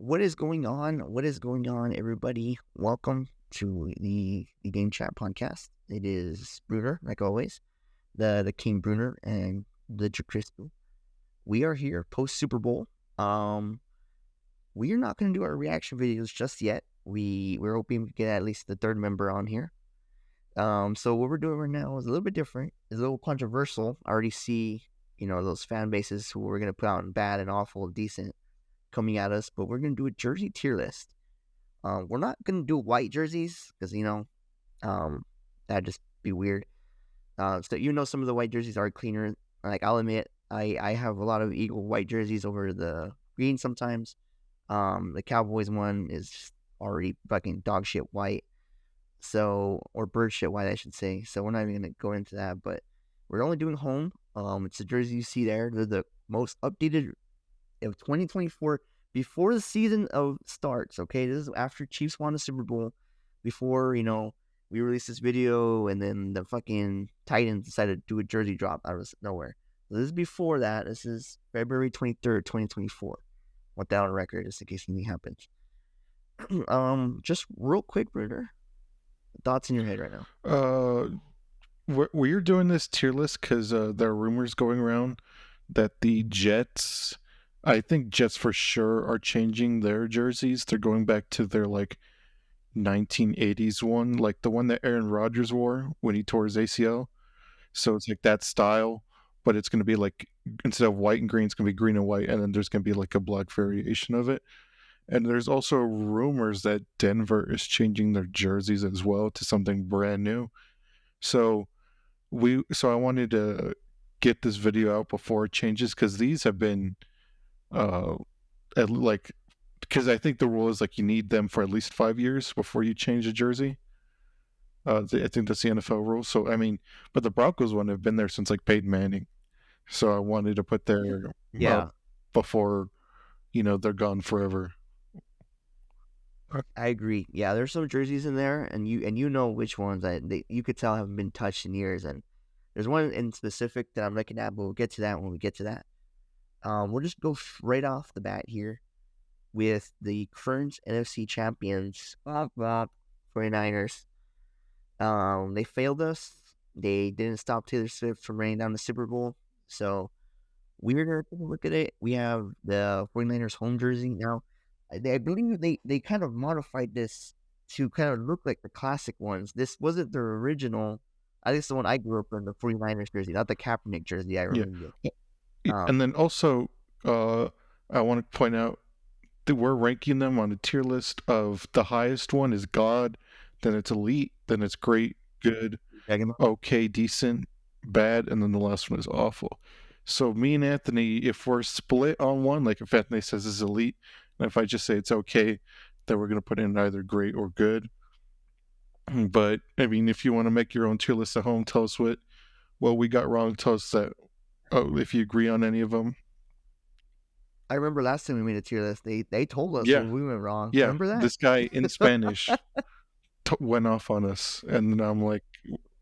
What is going on? What is going on, everybody? Welcome to the Game Chat podcast. It is Brunner, like always, the King Brunner and the Cristo. We are here post Super Bowl. We are not going to do our reaction videos just yet. We're hoping to get at least the third member on here. So what we're doing right now is a little bit different. It's a little controversial. I already see, those fan bases who we're going to put out in bad and awful, decent coming at us, but we're going to do a jersey tier list. We're not going to do white jerseys because, that'd just be weird. So, some of the white jerseys are cleaner. Like, I'll admit, I have a lot of Eagle white jerseys over the green sometimes. The Cowboys one is just already fucking dog shit white. So, or bird shit white, I should say. So, we're not even going to go into that, but we're only doing home. It's the jersey you see there. They're the most updated of 2024 before the season starts. Okay, this is after Chiefs won the Super Bowl, before we released this video, and then the fucking Titans decided to do a jersey drop out of nowhere. So this is before that. This is February 23rd, 2024. Want that on record just in case anything happens. Just real quick, Brunner, thoughts in your head right now? We're doing this tier list because there are rumors going around that the Jets, I think Jets for sure are changing their jerseys. They're going back to their 1980s one, like the one that Aaron Rodgers wore when he tore his ACL. So it's like that style, but it's going to be like, instead of white and green, it's going to be green and white, and then there's going to be like a black variation of it. And there's also rumors that Denver is changing their jerseys as well to something brand new. So I wanted to get this video out before it changes, because these have been because I think the rule is like you need them for at least 5 years before you change a jersey. I think that's the NFL rule. So I mean, but the Broncos one have been there since like Peyton Manning. So I wanted to put their Yeah, before they're gone forever. I agree. Yeah, there's some jerseys in there, and you know which ones you could tell haven't been touched in years. And there's one in specific that I'm looking at, but we'll get to that when we get to that. We'll just go right off the bat here with the current NFC champions, 49ers. They failed us. They didn't stop Taylor Swift from raining down the Super Bowl. So we're going to take a look at it. We have the 49ers home jersey now. I believe they kind of modified this to kind of look like the classic ones. This wasn't their original. At least the one I grew up in, the 49ers jersey, not the Kaepernick jersey I remember. Yeah. And then also, I want to point out that we're ranking them on a tier list of the highest one is God, then it's elite, then it's great, good, okay, decent, bad, and then the last one is awful. So me and Anthony, if we're split on one, like if Anthony says it's elite, and if I just say it's okay, then we're going to put in either great or good. But I mean, if you want to make your own tier list at home, tell us what we got wrong. Tell us that, if you agree on any of them. I remember last time we made a tier list, they told us when we went wrong. Yeah, remember that? This guy in Spanish went off on us, and I'm like,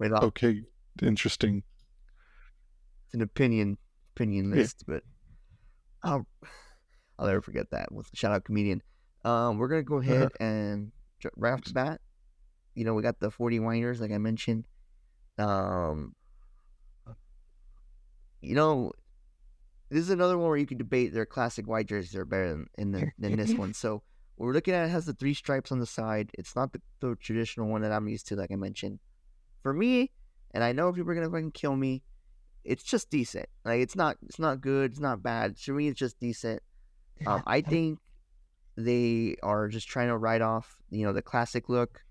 okay, interesting. It's an opinion list, but I'll never forget that. Shout out comedian. We're gonna go ahead and right off the bat, we got the 49ers, like I mentioned. This is another one where you could debate their classic white jerseys are better than this one. So what we're looking at, it has the 3 stripes on the side. It's not the traditional one that I'm used to, like I mentioned. For me, and I know people are gonna fucking kill me, it's just decent. Like it's not good, it's not bad. To me, it's just decent. I think they are just trying to write off, the classic look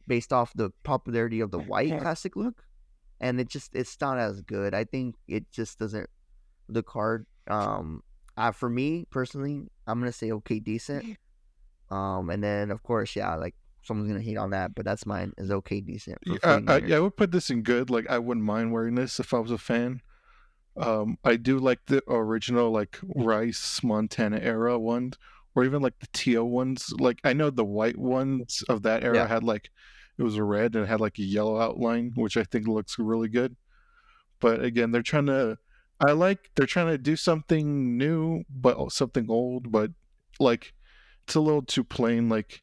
based off the popularity of the white classic look, and it's not as good. I think it just doesn't look hard. For me personally, I'm gonna say okay, decent. And then of course, yeah, like someone's gonna hate on that, but that's mine, is okay, decent. I would put this in good. Like I wouldn't mind wearing this if I was a fan. I do like the original like Rice Montana era ones, or even like the teal ones. Like I know the white ones of that era had like, it was a red and it had like a yellow outline, which I think looks really good. But again, they're trying to do something new, but something old. But like it's a little too plain. Like,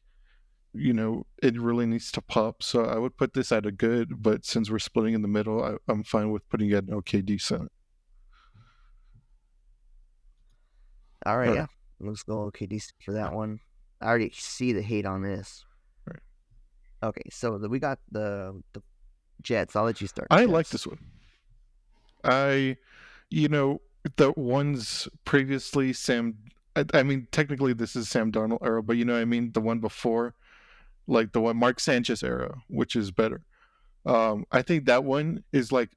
it really needs to pop. So I would put this at a good, but since we're splitting in the middle, I'm fine with putting it an okay decent. All right, All yeah. right, Let's go okay decent for that one. I already see the hate on this. all right. Okay, so we got the Jets. I'll let you start. I like Jets. this one. I, you know, the ones previously Sam. I mean, technically this is Sam Darnold era, but I mean the one before, like the one Mark Sanchez era, which is better. I think that one is like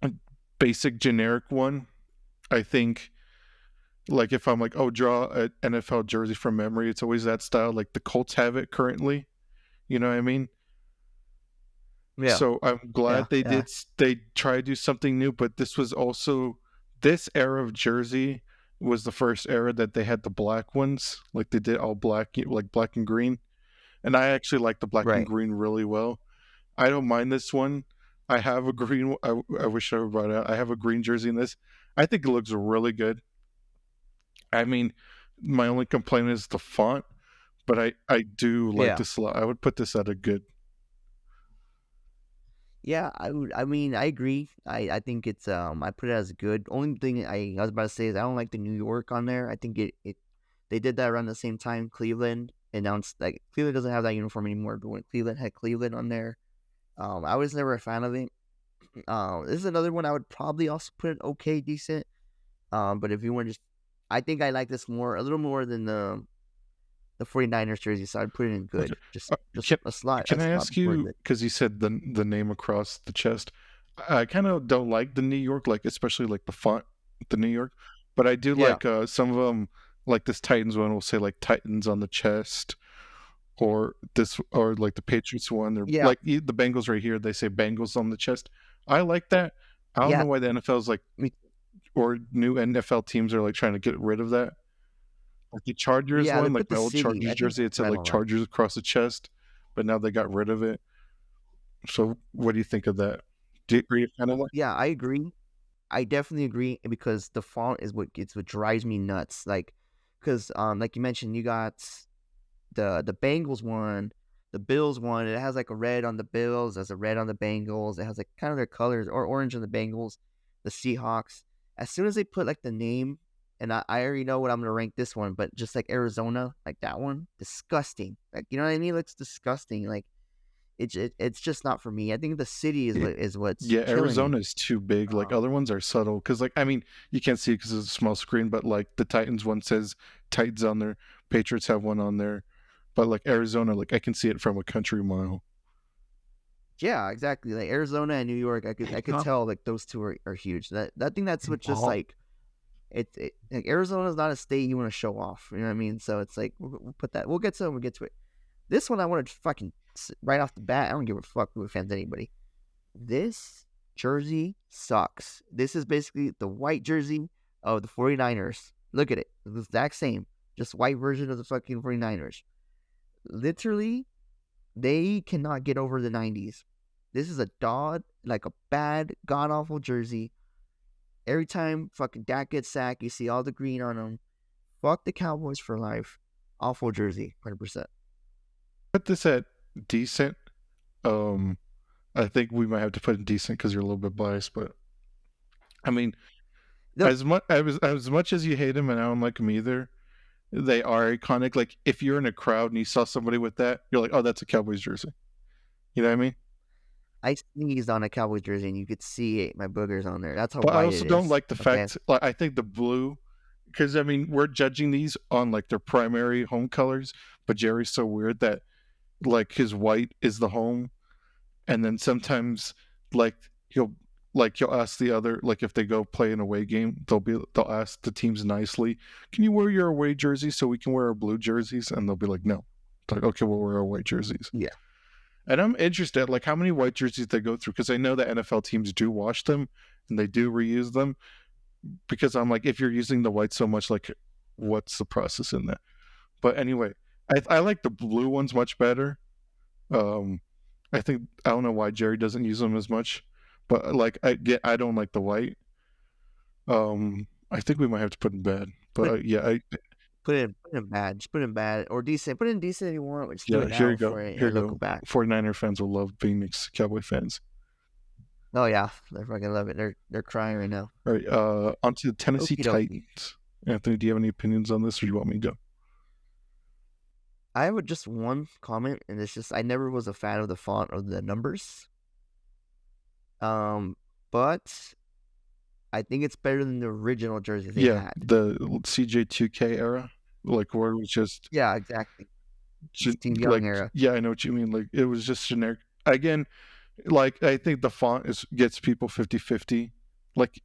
a basic generic one. I think like if I'm like, oh, draw an NFL jersey from memory, it's always that style. Like the Colts have it currently. You know what I mean? Yeah, So I'm yeah, glad they yeah. did. They try to do something new, but this was also this era of jersey was the first era that they had the black ones, like they did all black, like black and green. And I actually like the black and Right. green really well. I don't mind this one. I have a green. I wish I would brought it out. I have a green jersey in this. I think it looks really good. I mean, my only complaint is the font, but I do like Yeah. this a lot. I would put this at a good. Yeah, I would. I mean, I agree. I think it's I put it as good. Only thing I was about to say is I don't like the New York on there. I think it they did that around the same time Cleveland announced like Cleveland doesn't have that uniform anymore. But when Cleveland had Cleveland on there, I was never a fan of it. This is another one I would probably also put it okay decent. But if you want to just, I think I like this more a little more than the 49ers jersey, so I'd put it in Okay. good. Just Uh, just Can a I slot ask before you good. because you said the name across the chest? I kind of don't like the New York, like especially like the font, the New York, but I do Yeah, like some of them. Like this Titans one will say like Titans on the chest, or this or like the Patriots one, or yeah, like the Bengals right here. They say Bengals on the chest. I like that. I don't yeah. know why the NFL is like Me, or new NFL teams are like trying to get rid of that. Like the Chargers yeah, they one, put like the my old city. Chargers I think jersey, it said I like don't like. Chargers across the chest, but now they got rid of it. So what do you think of that? Are you kind of like? Yeah, I agree. I definitely agree because the font is what drives me nuts. Like, because like you mentioned, you got the Bengals one, the Bills one. It has like a red on the Bills, there's a red on the Bengals. It has like kind of their colors or orange on the Bengals, the Seahawks. As soon as they put like the name, and I already know what I'm gonna rank this one, but just like Arizona, like that one, disgusting. Like you know what I mean? It looks disgusting. Like it's just not for me. I think the city is Y- what's Yeah, killing me. Arizona is too big. Like Um, other ones are subtle because, like, I mean, you can't see it because it's a small screen. But like the Titans one says Titans on there, Patriots have one on there, but like Arizona, like I can see it from a country mile. Yeah, exactly. Like Arizona and New York, I could tell like those two are huge. That I think that's what just like it like Arizona's not a state you want to show off. You know what I mean? So it's like we'll put that. We'll get to it. We'll get to it. This one I want to fucking right off the bat. I don't give a fuck who offends anybody. This jersey sucks. This is basically the white jersey of the 49ers. Look at it. It's the exact same. Just white version of the fucking 49ers. Literally, they cannot get over the 90s. This is a dog, like a bad, god awful jersey. Every time fucking Dak gets sacked, you see all the green on him. Fuck the Cowboys for life. Awful jersey, 100%. Put this at decent. Um, I think we might have to put it decent because you're a little bit biased, but I mean, No, as much as you hate him and I don't like him either, they are iconic. Like if you're in a crowd and you saw somebody with that, you're like, oh, that's a Cowboys jersey. You know what I mean? I sneezed on a Cowboys jersey and you could see it, my boogers on there. That's how But I white it also don't is. like the Okay. fact, like, I think the blue, because I mean, we're judging these on like their primary home colors, but Jerry's so weird that like his white is the home, and then sometimes like he'll he'll ask the other like if they go play an away game, they'll ask the teams nicely, can you wear your away jersey so we can wear our blue jerseys? And they'll be like, no. It's like, okay, we'll wear our white jerseys. Yeah. And I'm interested, like how many white jerseys they go through, because I know that NFL teams do wash them and they do reuse them. Because I'm like, if you're using the white so much, like, what's the process in that? But anyway, I like the blue ones much better. Um, I think I don't know why Jerry doesn't use them as much, but like I don't like the white. I think we might have to put in bed, but But yeah, Put it in bad. Just put it in bad or decent. Put it in decent if you want. But just do Yeah, it here now you go. before Here I you look go. back. 49er fans will love Phoenix Cowboy fans. Oh yeah, they're fucking love it. They're crying right now. All right, on to the Tennessee Okie dokie. Titans. Anthony, do you have any opinions on this, or do you want me to go? I have just one comment, and it's just I never was a fan of the font or the numbers. But I think it's better than the original jersey they Yeah, had. the CJ2K era, like where it was just, Yeah, exactly. Steve Young like, era. yeah, I know what you mean. Like it was just generic. Again, like I think the font is gets people 50-50. Like,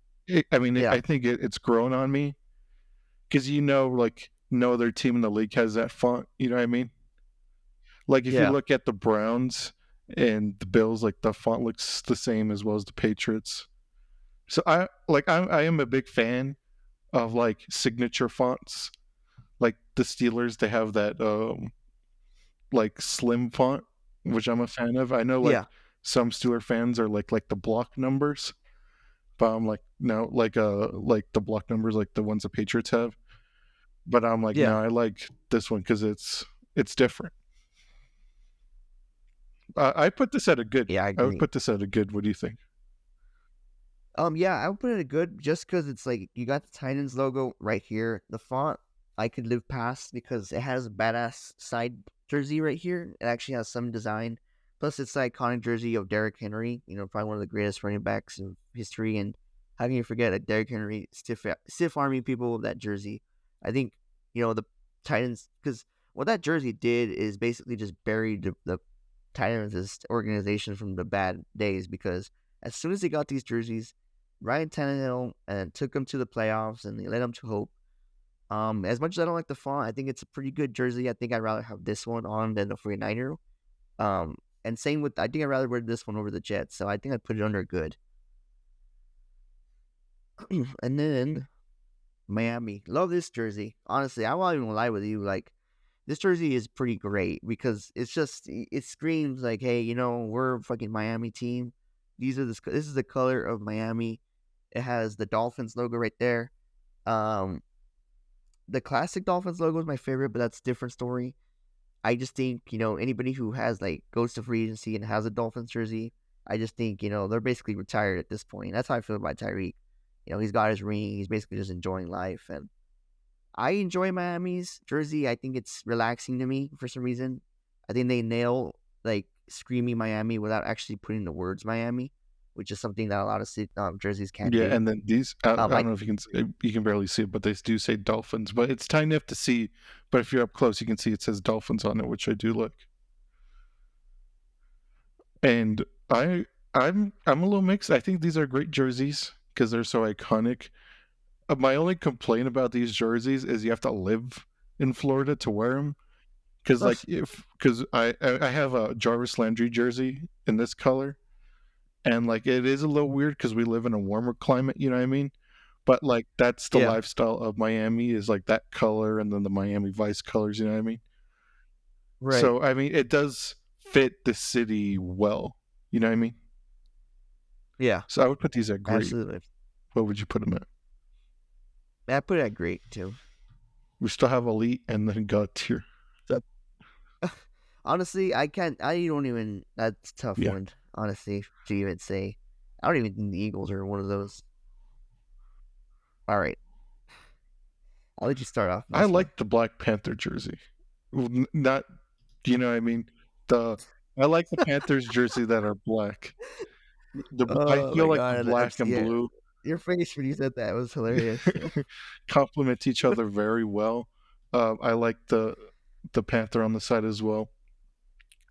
Yeah, I think it's grown on me because like no other team in the league has that font. You know what I mean? Like if you yeah, look at the Browns and the Bills, like the font looks the same as well as the Patriots. So I am a big fan of like signature fonts. Like the Steelers, they have that like slim font, which I'm a fan of. I know like yeah, some Steeler fans are like the block numbers, but I'm like no, like the block numbers like the ones the Patriots have. But I'm like no, yeah, I like this one because it's different. I put this at a good. yeah. I I would agree. put this at a good. What do you think? Yeah, I would put it a good just because it's like you got the Titans logo right here. The font I could live past because it has a badass side jersey right here. It actually has some design. Plus, it's the iconic jersey of Derrick Henry. Probably one of the greatest running backs in history. And how can you forget that Derrick Henry stiff arming people with that jersey? I think the Titans because what that jersey did is basically just buried the Titans' organization from the bad days because as soon as they got these jerseys Ryan Tannehill and took them to the playoffs and they led them to hope. As much as I don't like the font, I think it's a pretty good jersey. I think I'd rather have this one on than the 49er. And same with, I think I'd rather wear this one over the Jets. So I think I'd put it under good. And then Miami. Love this jersey. Honestly, I won't even lie with you. Like, this jersey is pretty great because it screams like, hey, we're a fucking Miami team. This is the color of Miami. It has the Dolphins logo right there. Um, the classic Dolphins logo is my favorite, but that's a different story. I just think anybody who has like goes to free agency and has a Dolphins jersey, I just think they're basically retired at this point. That's how I feel about Tyreek. He's got his ring. He's basically just enjoying life, and I enjoy Miami's jersey. I think it's relaxing to me for some reason. I think they nail like screaming Miami without actually putting the words Miami, which is something that a lot of jerseys can't Yeah, do. and then these I I don't know if you can barely see it, but they do say Dolphins, but it's tiny enough to see. But if you're up close, you can see it says Dolphins on it, which I do like. And I'm a little mixed. I think these are great jerseys because they're so iconic. My only complaint about these jerseys is you have to live in Florida to wear them. Because like if because I have a Jarvis Landry jersey in this color, and like it is a little weird because we live in a warmer climate. You know what I mean? But like that's the yeah, lifestyle of Miami is like that color and then the Miami Vice colors. You know what I mean? right, So I mean it does fit the city well. You know what I mean? yeah, So I would put these at great. absolutely. What would you put them at? I put it at great too. We still have elite and then god tier. So, honestly, I can't. I don't even. That's a tough Yeah, one. Honestly, to even say, I don't even think the Eagles are one of those. All right, I'll let you start off I this one. like the Black Panther jersey. Not, you know what I mean? The I like the Panthers jersey that are black. I Oh feel my like the god, black and yeah, blue your face when you said that was hilarious. complement each other very well. I like the Panther on the side as well.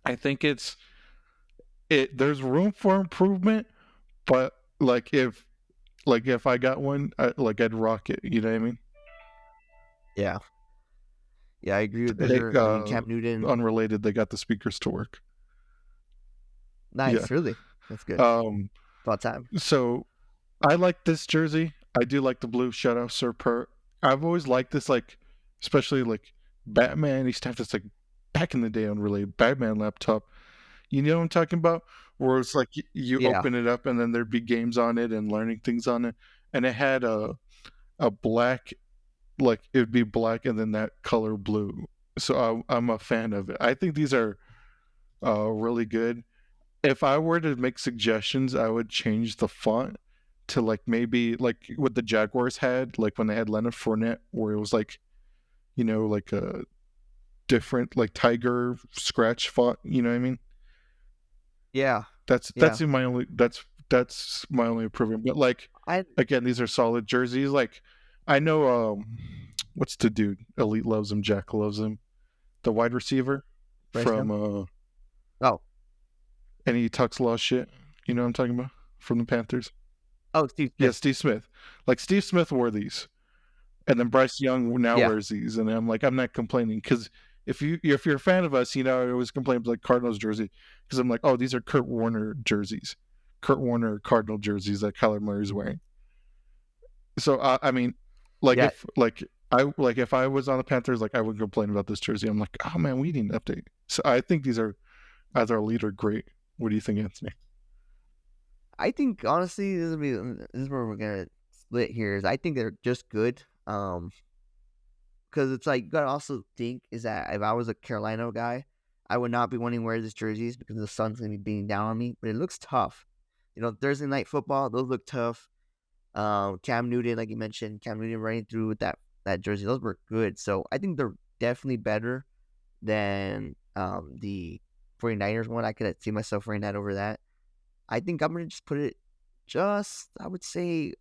I think it. There's room for improvement, but if I got one, I'd rock it. You know what I mean? Yeah, yeah, I agree with Hey, Brunner. I mean, Cam Newton, unrelated, they got the speakers to work. Yeah. nice, really, that's good. Um. About time. So I like this jersey. I do like the blue. Shout out Sir Per. I've always liked this, like, especially like Batman used to have this like back in the day on really Batman laptop. You know what I'm talking about? Where it's like you Yeah, open it up and then there'd be games on it and learning things on it, and it had a black like it'd be black and then that color blue. So I'm a fan of it. I think these are really good. If I were to make suggestions, I would change the font to like maybe like what the Jaguars had, like when they had Leonard Fournette, where it was like, like a different like tiger scratch font. You know what I mean? Yeah, That's yeah. in my only that's my only improvement. But like I again, these are solid jerseys. Like I know what's the dude? Elite loves him, Jack loves him. The wide receiver Bryce from Young. Oh, and he talks a lot of shit. You know what I'm talking about? From the Panthers. oh, Steve Yeah, Smith. Steve Smith. Like Steve Smith wore these. And then Bryce Young now Yeah, wears these. And I'm like, I'm not complaining because if you're a fan of us, I always complain about like Cardinals jersey because I'm like, oh, these are Kurt Warner jerseys, Kurt Warner Cardinal jerseys that Kyler Murray's wearing. So I mean, like yeah. if I was on the Panthers, like I would complain about this jersey. I'm like, oh man, we need an update. So I think these are as our leader great. What do you think, Anthony? I think honestly, this is where we're gonna split here. Is I think they're just good. Because it's like you gotta also think is that if I was a Carolina guy, I would not be wanting to wear these jerseys because the sun's gonna be beating down on me. But it looks tough. Thursday night football, those look tough. Cam Newton, like you mentioned, Cam Newton running through with that jersey, those were good. So I think they're definitely better than the 49ers one. I could see myself wearing that over that. I think I'm gonna just put it I would say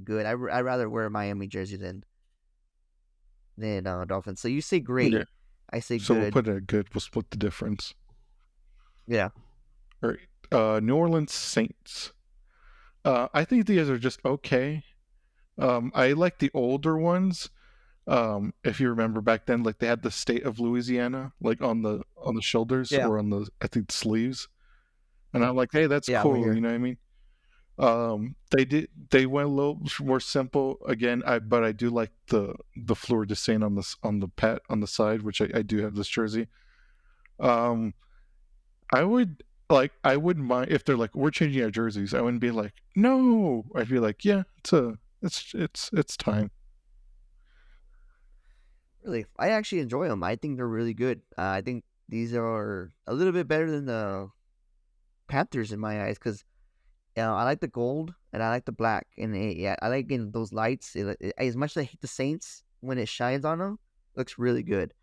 good. I'd rather wear a Miami jersey than Dolphins. So you say great, Yeah. I say So we'll good. put it at good. We'll split the difference. Yeah, All right. New Orleans Saints. I think these are just okay. I like the older ones. If you remember back then, like they had the state of Louisiana, like on the shoulders yeah, or on the I think sleeves, and I'm like, hey, that's yeah. We're cool. You here. know what I mean? They went a little more simple again. But I do like the Fleur de Saint on the pet on the side, which I do have this jersey. Um, I would I wouldn't mind if they're like we're changing our jerseys. I wouldn't be like no. I'd be like yeah, it's time. Really, I actually enjoy them. I think they're really good. I think these are a little bit better than the Panthers in my eyes because I like the gold and I like the black, and yeah, I like getting those lights. As much as I hate the Saints when it shines on them, looks really good.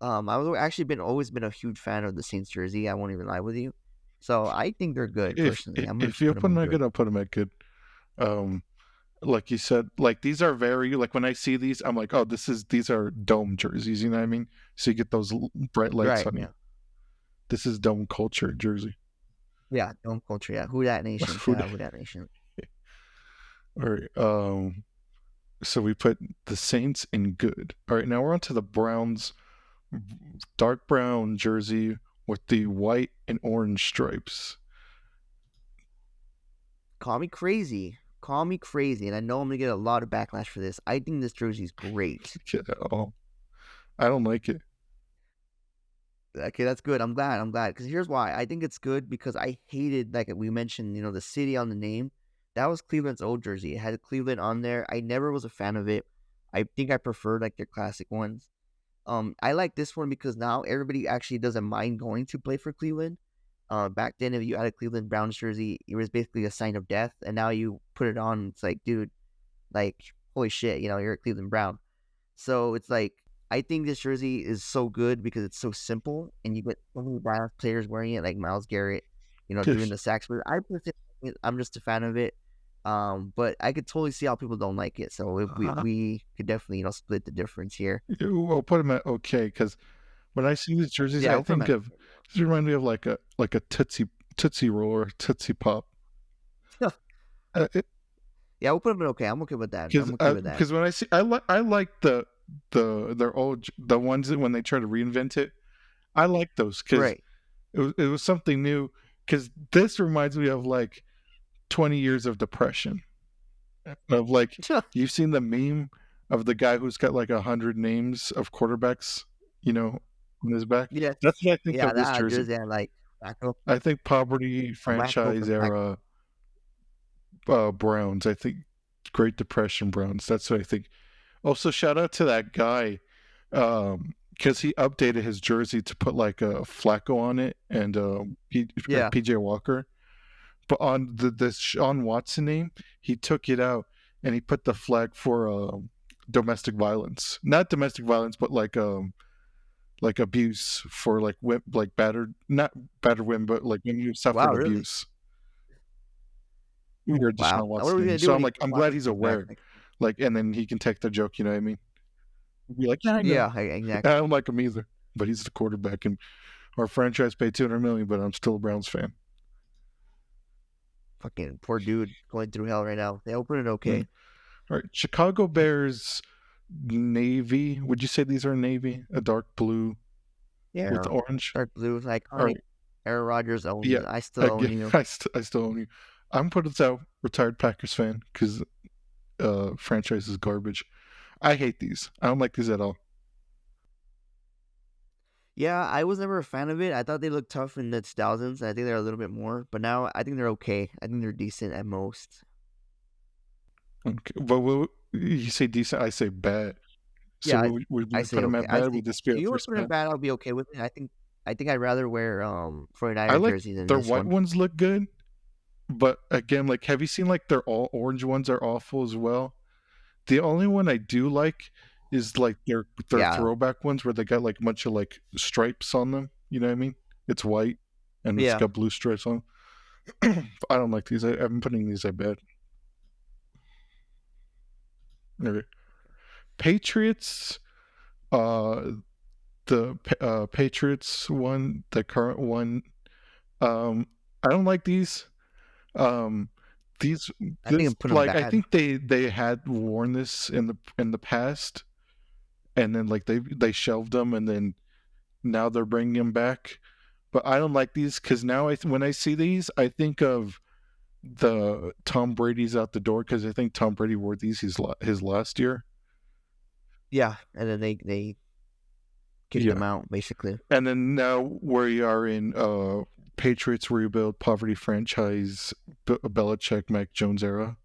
I've actually always been a huge fan of the Saints jersey. I won't even lie with you. So I think they're good personally. I'm gonna If just you put them put on them at good. good, I'll put them at good. Um, like you said, like these are very like when I see these, I'm like, oh, these are dome jerseys. You know what I mean? So you get those bright lights Right? on you. Yeah. This is dome culture jersey. Yeah. Dome culture. Yeah. Who that nation? Shout Food. out Who that nation. All right. So we put the Saints in good. All right. Now we're on to the Browns. Dark brown jersey with the white and orange stripes. Call me crazy. Call me crazy, and I know I'm gonna get a lot of backlash for this. I think this jersey's great. Yeah, oh, I don't like it. Okay, that's good. I'm glad. I'm glad because here's why. I think it's good because I hated, like we mentioned, the city on the name. That was Cleveland's old jersey. It had Cleveland on there. I never was a fan of it. I think I preferred like their classic ones. I like this one because now everybody actually doesn't mind going to play for Cleveland. Back then, if you had a Cleveland Browns jersey, it was basically a sign of death, and now you put it on, it's like, dude, like, holy shit, you're a Cleveland Brown. So it's like I think this jersey is so good because it's so simple, and you get so many Browns players wearing it, like Miles Garrett, doing the sacks. But I'm just a fan of it. But I could totally see how people don't like it. So if we could definitely split the difference here. I'll put them at okay because when I see these jerseys, Yeah, I we'll put them think at of this remind me of like a tootsie roll or tootsie pop. okay. Yeah, we'll put them at okay. I'm okay with that. Because I'm okay with that. because when I like their old the ones that when they try to reinvent it, I like those because Right. it was something new. Because this reminds me of like 20 years of depression. Of like you've seen the meme of the guy who's got like 100 names of quarterbacks, on his back. Yes. That's what I think Yeah, of this that jersey. jersey and like Flacco, I think poverty Flacco franchise for Flacco. era Browns. I think Great Depression Browns. That's what I think. Also, shout out to that guy, because he updated his jersey to put like a Flacco on it and Yeah. PJ Walker. But on the Sean Watson name, he took it out and he put the flag for domestic violence. Not domestic violence, but like abuse for like like battered, not battered women, but like when you suffered Wow. Really? abuse. You're Wow. Deshaun What are Watson we name. gonna do So when I'm he like, I'm glad Watson he's comes back? aware. Like, Like, and then he can take the joke. You know what I mean? Be like, yeah, I know. yeah. I Exactly. don't like him either, but he's the quarterback, and our franchise paid $200 million, but I'm still a Browns fan. Fucking poor dude going through hell right now. They opened it Mm. okay. All right, Chicago Bears navy. Would you say these are navy? A dark blue with Yeah. orange. Dark blue is All iconic. right, Aaron Rodgers owns yeah. it. I still own Again, you. I still own you. I'm putting this out. Retired Packers fan because franchise is garbage. I hate these. I don't like these at all. Yeah, I was never a fan of it. I thought they looked tough in the 2000s. I think they're a little bit more, but now I think they're okay. I think they're decent at most. Okay. But you say decent, I say bad. So Yeah, would I you put say them okay. at I bad? say Would this be if our you want to first put it in bad? bad, I'll be okay with it. I think I'd rather wear I 49er like jersey than their this white one. ones look good, but again, like, have you seen like their all orange ones are awful as well? The only one I do like is like their Yeah, throwback ones where they got like a bunch of like stripes on them. You know what I mean? It's white and it's yeah. got blue stripes on. I don't like these. I'm putting these at bad. Okay. Patriots. Uh, the Patriots one, the current one. I don't like these. Um, these I think this I'm putting them like I bad. think they had worn this in the past, and then like they shelved them, and then now they're bringing them back. But I don't like these because now when I see these, I think of the Tom Brady's out the door because I think Tom Brady wore these his last year. Yeah, and then they kicked Yeah, them out basically. and then now where you are in Patriots rebuild poverty franchise Belichick Mac Jones era.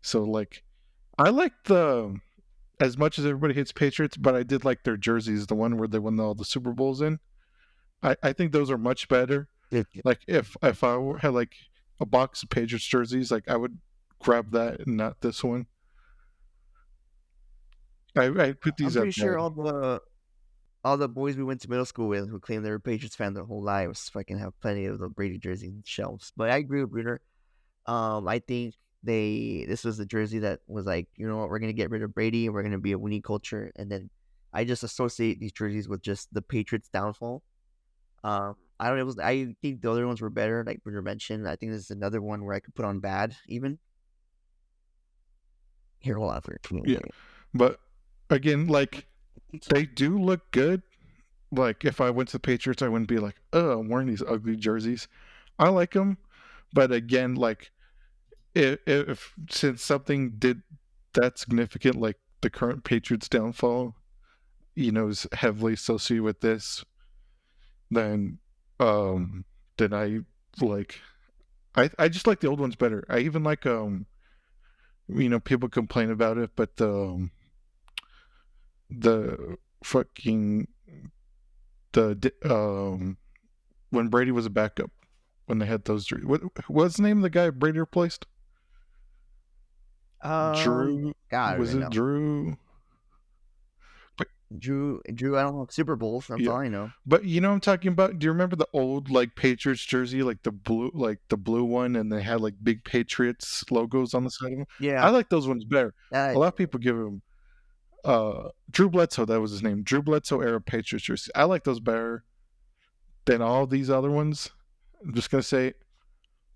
So like I like the as much as everybody hates Patriots, but I did like their jerseys, the one where they won all the Super Bowls in. I think those are much better. Yeah, Like if I had like a box of Patriots jerseys, like I would grab that and not this one. I put I'm these pretty at sure bad. all the boys we went to middle school with who claimed they were Patriots fans their whole lives fucking have plenty of the Brady jersey shelves. But I agree with Brunner. I think this was the jersey that was like, you know what, we're gonna get rid of Brady and we're gonna be a winning culture. And then I just associate these jerseys with just the Patriots downfall. I don't know. I think the other ones were better, like Brunner mentioned. I think this is another one where I could put on bad even. Here, hold on for Yeah, me. but again, like they do look good. Like if I went to the Patriots, I wouldn't be like, oh, I'm wearing these ugly jerseys. I like them, but again, like if since something did that significant, like the current Patriots downfall, is heavily associated with this, then um then like I just like the old ones better. I even like people complain about it, but the fucking the when Brady was a backup, when they had those what's the name of the guy Brady replaced? Drew, God, I don't was even it know. Drew? But Drew. I don't know Super Bowls. That's yeah, all I know. but you know what I'm talking about. Do you remember the old like Patriots jersey, like the blue one, and they had like big Patriots logos on the side of them? Yeah, I like those ones better. A that lot of people give them Drew Bledsoe, that was his name. Drew Bledsoe era Patriots jersey. I like those better than all these other ones. I'm just gonna say,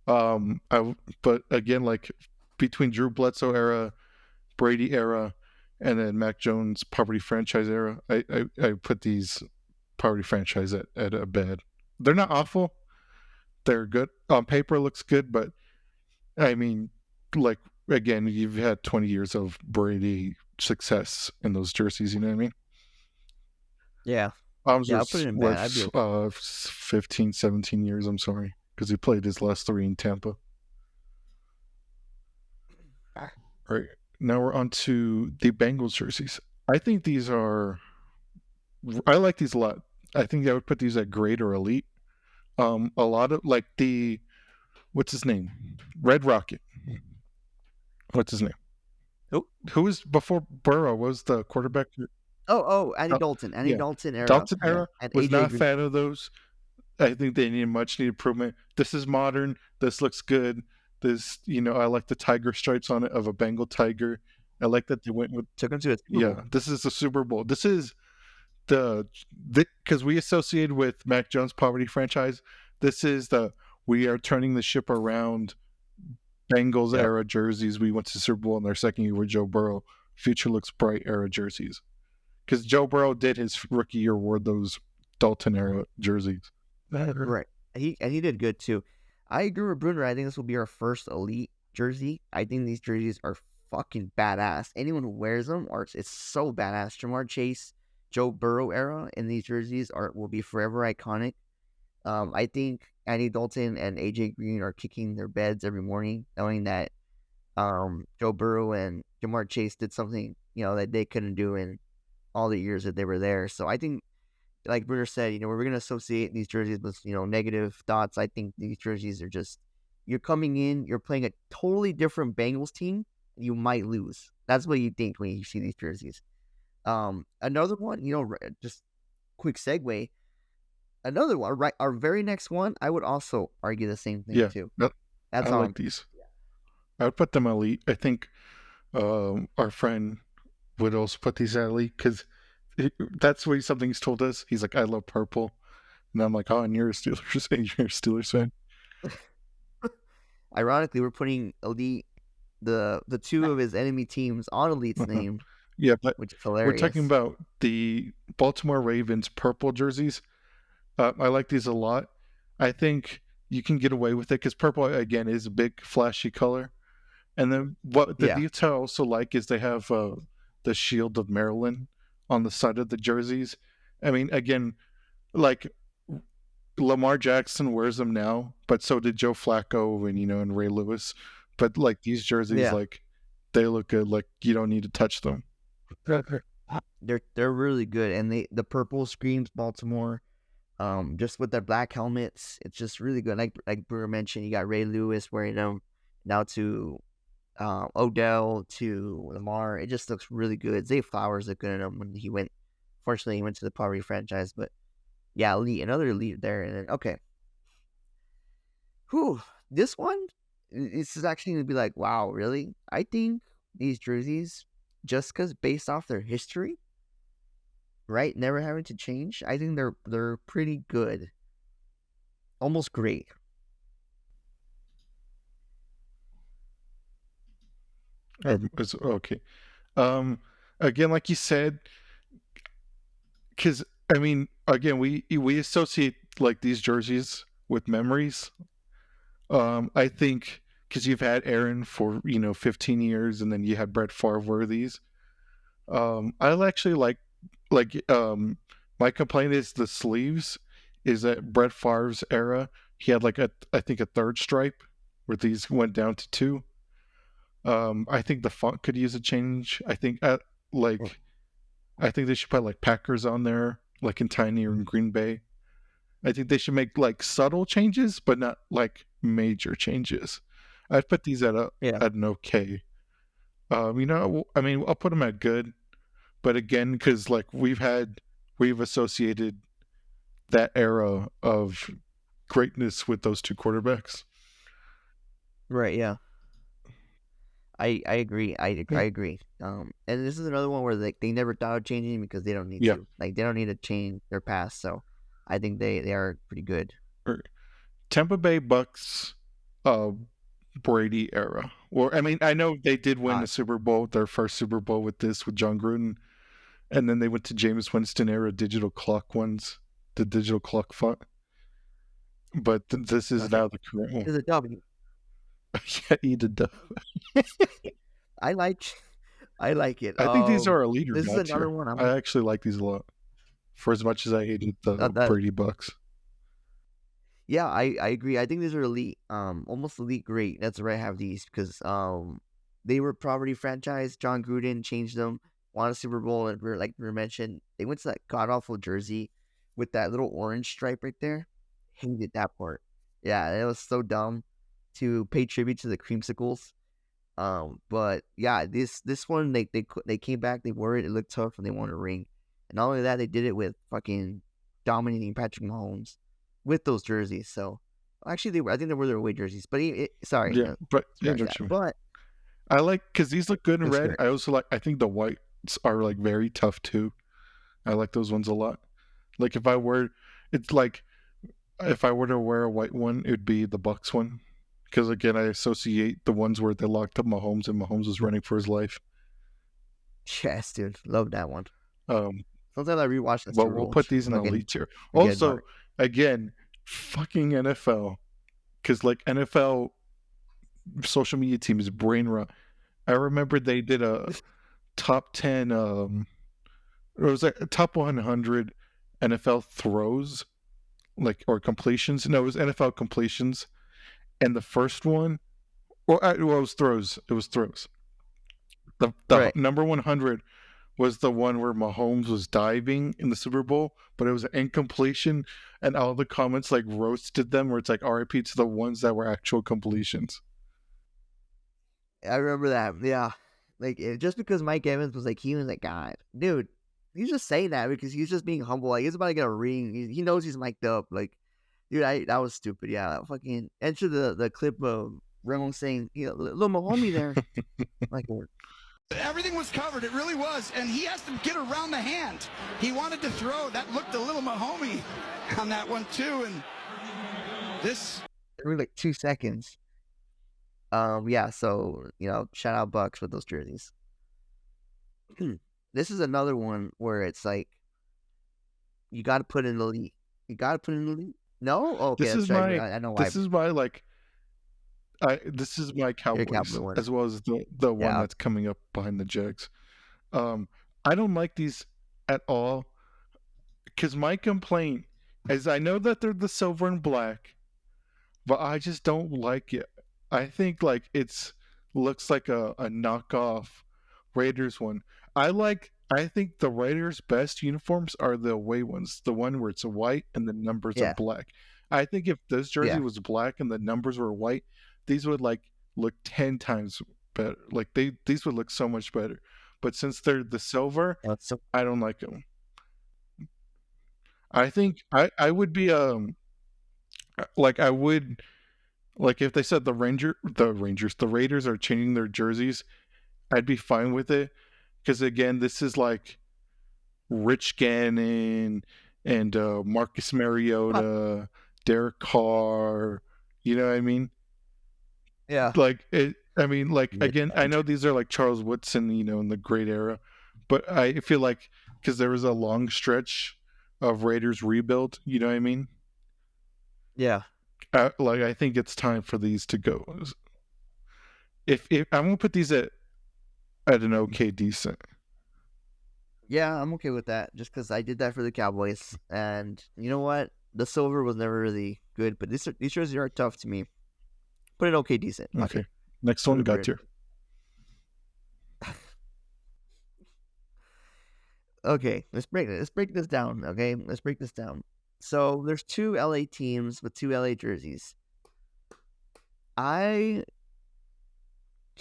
but again, like between Drew Bledsoe era, Brady era, and then Mac Jones poverty franchise era, I put these poverty franchise at a bad. They're not awful. They're good on paper. Looks good, but I mean, like again, you've had 20 years of Brady success in those jerseys. You know what I mean? yeah, Arms yeah. I'll put was it in bad. what I'd be okay. 15, 17 years. I'm sorry because he played his last three in Tampa. Ah, Right. Now we're on to the Bengals jerseys. I think these are. I like these a lot. I think I would put these at great or elite. A lot of like the what's his name, Red Rocket. What's his name? Who? Who was before Burrow? Was the quarterback? Oh, Andy Uh, Dalton. Andy yeah, Dalton era. Dalton Yeah, era and was AJ not a Green. fan of those. I think they need much needed improvement. This is modern. This looks good. This, I like the tiger stripes on it of a Bengal tiger. I like that they went with, Took him to a Super yeah, Bowl. this is the Super Bowl. This is the, because we associated with Mac Jones' poverty franchise. This is we are turning the ship around. Bengals Yep. era jerseys. We went to Super Bowl in their second year with Joe Burrow. Future looks bright era jerseys. Because Joe Burrow did his rookie year wore those Dalton era jerseys. Right. He did good too. I agree with Brunner. I think this will be our first elite jersey. I think these jerseys are fucking badass. Anyone who wears them it's so badass. Jamar Chase, Joe Burrow era in these jerseys will be forever iconic. I think Andy Dalton and AJ Green are kicking their beds every morning, knowing that Joe Burrow and Jamar Chase did something that they couldn't do in all the years that they were there. So I think, like Brunner said, we're going to associate these jerseys with negative thoughts. I think these jerseys are just, you're coming in, you're playing a totally different Bengals team, you might lose. That's what you think when you see these jerseys. Another one, just quick segue. Another one, right? Our very next one, I would also argue the same thing Yeah, too. I That's like these. I would put them elite. I think our friend would also put these at elite because that's what something he's told us. He's like, I love purple. And I'm like, oh, and you're a Steelers, you're a Steelers fan. Ironically, we're putting elite the two of his enemy teams on elite's Uh-huh. name, Yeah, but which is we're talking hilarious. about the Baltimore Ravens purple jerseys. I like these a lot. I think you can get away with it because purple again is a big flashy color. And then what the Yeah, detail I also like is they have the shield of Maryland on the side of the jerseys. I mean, again, like Lamar Jackson wears them now, but so did Joe Flacco and Ray Lewis. But like these jerseys, yeah. like they look good. Like you don't need to touch them. They're really good, and the purple screams Baltimore. Just with their black helmets, it's just really good. Like Brewer mentioned, you got Ray Lewis wearing them now to Odell to Lamar. It just looks really good. Zay Flowers looked good in them when he went. Fortunately, he went to the poverty franchise, but yeah, elite, another elite there. And then okay, whew, this one, this is actually gonna be like, wow, really? I think these jerseys, just because based off their history, right, never having to change, I think they're pretty good, almost great. Okay. Um, Again, like you said, because I mean, again, we associate like these jerseys with memories. I think because you've had Aaron for 15 years, and then you had Brett Favre wear these. I actually like my complaint is the sleeves. Is that Brett Favre's era? He had like I think a third stripe where these went down to two. I think the font could use a change. Like I think they should put like Packers on there, like in Tiny or in Green Bay. I think they should make like subtle changes, but not like major changes. I'd put these Yeah, at an okay. I mean, I'll put them at good, but again, because like we've associated that era of greatness with those two quarterbacks. right. Yeah, I agree. I Yeah, agree. And this is another one where they never thought of changing because they don't need yeah. to. Like they don't need to change their past. So I think they are pretty good. Or Tampa Bay Bucks, uh, Brady era. Or I mean, I know they did win the Super Bowl, their first Super Bowl with this with John Gruden, and then they went to Jameis Winston era digital clock ones, the digital clock font. But this is Okay, now the current one. it's a W. Yeah, he did. I like I like it. I think these are our leader This is gods another here. one. I actually like these a lot. For as much as I hated the That Brady Bucks. yeah, I agree. I think these are elite. Almost elite great. That's where I have these because they were property franchise. John Gruden changed them, won a Super Bowl, and like we mentioned, they went to that god awful jersey with that little orange stripe right there. Hated that part. Yeah, it was so dumb to pay tribute to the creamsicles. But yeah, this one they came back, they wore it, it looked tough, and they won a ring. And not only that, they did it with fucking dominating Patrick Mahomes with those jerseys. So actually, I think they were their away jerseys. But sorry, Yeah, but yeah, scratch don't that. you? But I like because these look good it in was red. good. I also like. I think the whites are like very tough too. I like those ones a lot. Like if I were, it's like if I were to wear a white one, it would be the Bucks one. Because again, I associate the ones where they locked up Mahomes and Mahomes was running for his life. Yes, dude, love that one. Um, Sometimes I rewatch that but Super we'll Bowl put these in fucking elite tier. forget about Also, it. again, fucking NFL. Because like NFL social media team is brain rot. I remember they did a top 10 it was like a top 100 NFL throws like or completions. No, it was NFL completions, and the first one, well, it was throws. It was throws. The Right. number 100 was the one where Mahomes was diving in the Super Bowl, but it was an incompletion, and all the comments like roasted them, where it's like RIP to the ones that were actual completions. I remember that. Yeah. Like just because Mike Evans was like he was like God, dude, he's just saying that because he's just being humble. Like he's about to get a ring. He knows he's mic'd up. Like, dude, that was stupid. Yeah, fucking enter the clip of Ramon saying, little Mahomie there. Like, Everything was covered. It really was. And he has to get around the hand. He wanted to throw. That looked a little Mahomie on that one, too. And this. every like 2 seconds. Yeah. So shout out Bucks with those jerseys. This is another one where it's like you got to put in the league. You got to put in the league. No, okay, This that's is right. my I know why. this is my like this is my You're a Cowboys Cowboy one. as well as the one Yeah, that's coming up behind the Jags. I don't like these at all because my complaint is I know that they're the silver and black, but I just don't like it. I think like it's looks like a knockoff Raiders one. I think the Raiders' best uniforms are the away ones, the one where it's white and the numbers are yeah, black. I think if this jersey yeah. was black and the numbers were white, these would like look 10 times better. Like these would look so much better. But since they're the silver, So I don't like them. I think I would be like I would like if they said the Raiders are changing their jerseys, I'd be fine with it because again, this is like Rich Gannon and Marcus Mariota, Derek Carr. You know what I mean? yeah, Like it. I mean, like again, I mid-range. know these are like Charles Woodson, in the great era, but I feel like because there was a long stretch of Raiders rebuild. You know what I mean? Yeah, Like I think it's time for these to go. If I'm gonna put these at an okay decent. yeah. I'm okay with that. Just because I did that for the Cowboys, and you know what? The silver was never really good, but these jerseys are tough to me. Put it okay, decent. Fuck Okay, it. next Put one it got weird. tier. Okay, let's break this down. Okay, let's break this down. So there's two LA teams with two LA jerseys. I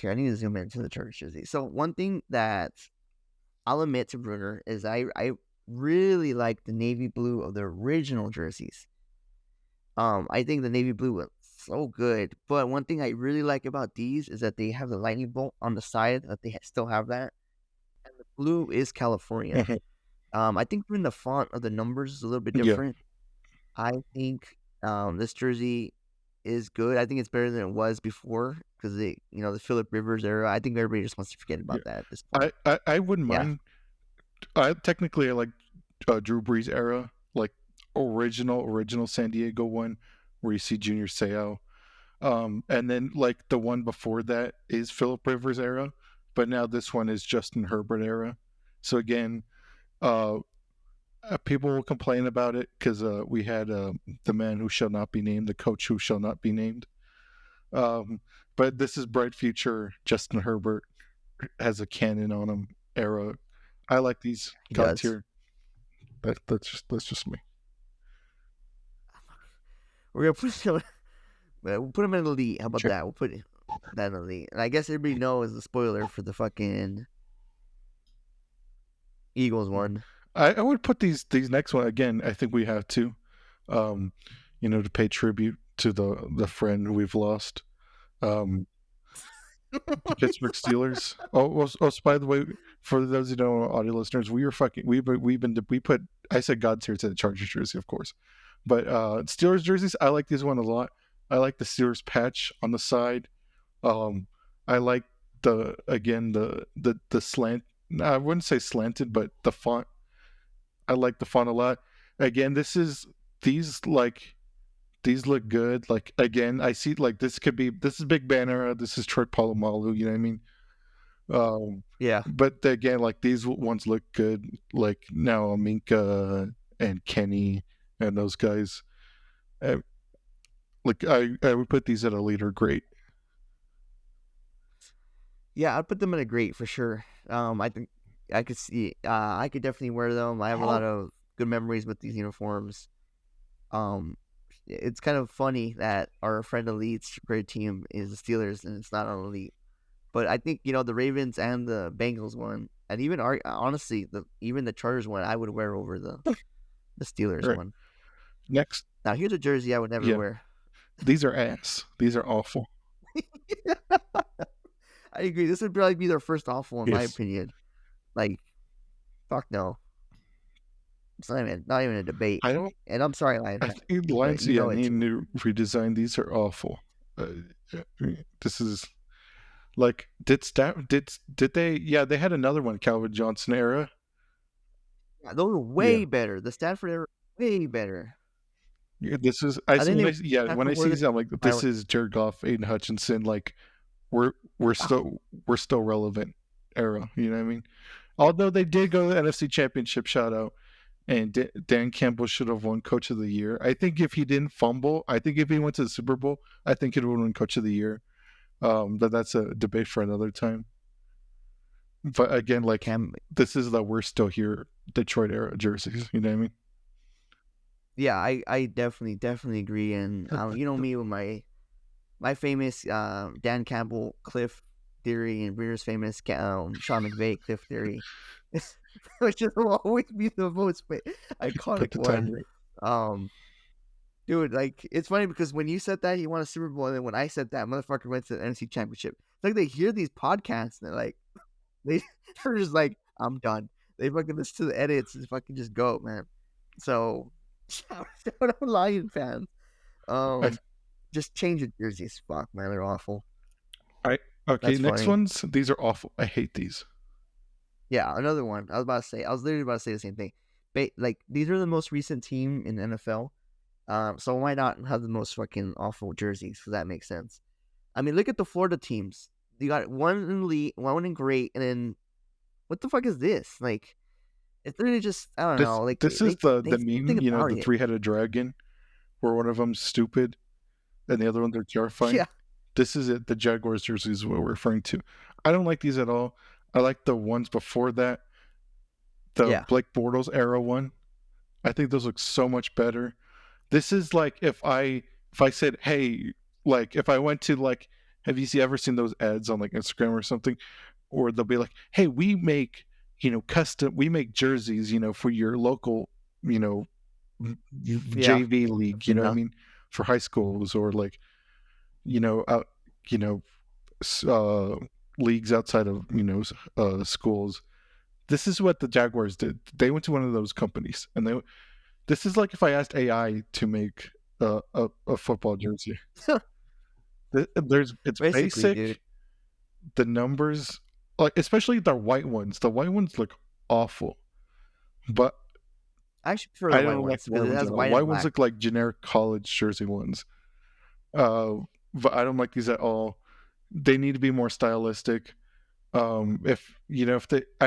need to zoom into the Turkish jersey. So one thing that I'll admit to Brunner is I really like the navy blue of the original jerseys. I think the navy blue was so good. But one thing I really like about these is that they have the lightning bolt on the side. That they still have that, and the blue is California. Mhm. I think even the font of the numbers is a little bit Yeah, different. I think this jersey is good. I think it's better than it was before because the Philip Rivers era. I think everybody just wants to forget yeah. about that at this point. I wouldn't Yeah, mind. I like Drew Brees era, like original San Diego one, where you see Junior Seau. And then like the one before that is Philip Rivers era, but now this one is Justin Herbert era. So again, uh, people will complain about it because we had the man who shall not be named, the coach who shall not be named. Um, But this is bright future Justin Herbert has a cannon on him era. I like these He God does. tier. That's just me. We're gonna put him. We'll put him in elite. How about Sure. that? We'll put that in elite. And I guess everybody knows the spoiler for the fucking Eagles one. I would put these next one again. I think we have to, to pay tribute to the friend we've lost. The Pittsburgh Steelers. So by the way, for those who don't know, audio listeners, we put. I said God's here to the Chargers jersey, of course, but Steelers jerseys. I like this one a lot. I like the Steelers patch on the side. I like the slant. No, I wouldn't say slanted, but the font. I like the font a lot. Again, these look good. Like again, I see like this is Big Ben era. This is Troy Polamalu. You know what I mean? Yeah. But again, like these ones look good. Like now, Aminka and Kenny and those guys. I would put these at a leader great. Yeah, I'd put them in a great for sure. I think I could see. I could definitely wear them. I have a lot of good memories with these uniforms. It's kind of funny that our friend Elite's great team is the Steelers and it's not on Elite. But I think the Ravens and the Bengals one, and even honestly, even the Chargers one, I would wear over the Steelers Right. one. Next, Now here's a jersey I would never wear. These are ass. These are awful. I agree. This would probably be their first awful in my opinion. Like, fuck no. It's not even a debate. And I'm sorry, Lion. I think the Lions, need to redesign. These are awful. This is like did they? Yeah, they had another one, Calvin Johnson era. Yeah, those are way better. The Stanford era, way better. Yeah, this is when I see these, I'm like, this is Jared Goff, Aiden Hutchinson. Like, we're still relevant era. You know what I mean? Although they did go to the NFC Championship, shout out. And Dan Campbell should have won Coach of the Year. I think if he didn't fumble, I think if he went to the Super Bowl, I think he would win Coach of the Year. But that's a debate for another time. But again, like this is the we're still here Detroit era jerseys. You know what I mean? Yeah, I definitely agree. And me with my famous Dan Campbell Cliff theory and Brunner's famous Sean McVay Cliff theory. Which will always be the most iconic one. Dude, like it's funny because when you said that you won a Super Bowl, and then when I said that, motherfucker went to the NFC Championship. It's like they hear these podcasts and they're just like, I'm done. They fucking listen to the edits and fucking just go, man. So shout out Lion fans. Just change the jerseys. Fuck, man, they're awful. Next ones. These are awful. I hate these. Yeah, another one. I was literally about to say the same thing. Like these are the most recent team in the NFL. So why not have the most fucking awful jerseys? Because that makes sense. I mean, look at the Florida teams. You got one in elite, one in great, and then what the fuck is this? Like, it's literally just I don't know. Like this is the meme, the 3-headed dragon, where one of them's stupid, and the other one they're terrifying. Yeah. This is it. The Jaguars jerseys is what we're referring to. I don't like these at all. I like the ones before that. The Blake Bortles era one. I think those look so much better. This is like if I said, hey, like if I went to like, have you ever seen those ads on like Instagram or something? Or they'll be like, hey, we make, we make jerseys, for your local, JV league, you know what I mean? For high schools or like, out, leagues outside of schools. This is what the Jaguars did. They went to one of those companies, and this is like if I asked AI to make a football jersey. It's basic. Dude. The numbers, like especially the white ones. The white ones look awful, but I actually prefer the white ones because it has white ones look like generic college jersey ones. But I don't like these at all. They need to be more stylistic. I